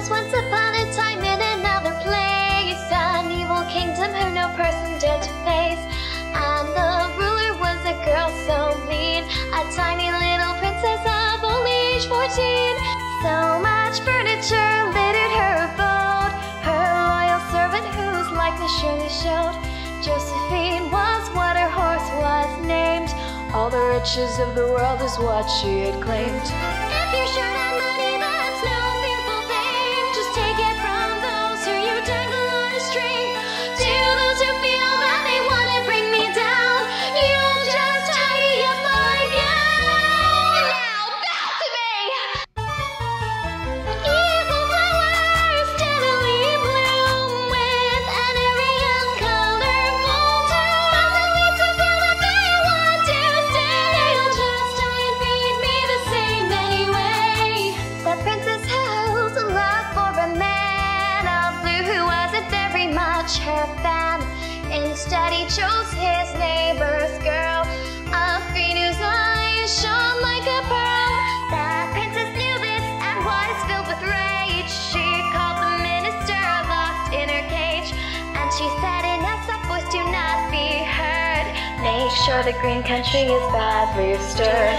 was once upon a time in another place, an evil kingdom who no person dared to face. And the ruler was a girl so mean, a tiny little princess of only age 14. So much furniture littered her abode, her loyal servant whose likeness surely showed. Josephine was what her horse was named, all the riches of the world is what she had claimed. If you're short on money, that's no fearful thing, just take it from those who you dangle on a string. To those who feel that they want to bring me down, you'll just tidy up my gown. Now back to me! Evil flowers steadily bloom with an airy and colorful tune. But the leaves will feel that they want to stay, they'll just die and feed me the same anyway. The princess held a love for a man of blue who wasn't very much her fan. Instead he chose his neighbor's girl, of green whose eyes shone like a pearl. The princess knew this and was filled with rage. She called the minister locked in her cage, and she said in a soft voice, do not be heard, make sure the green country is badly restored.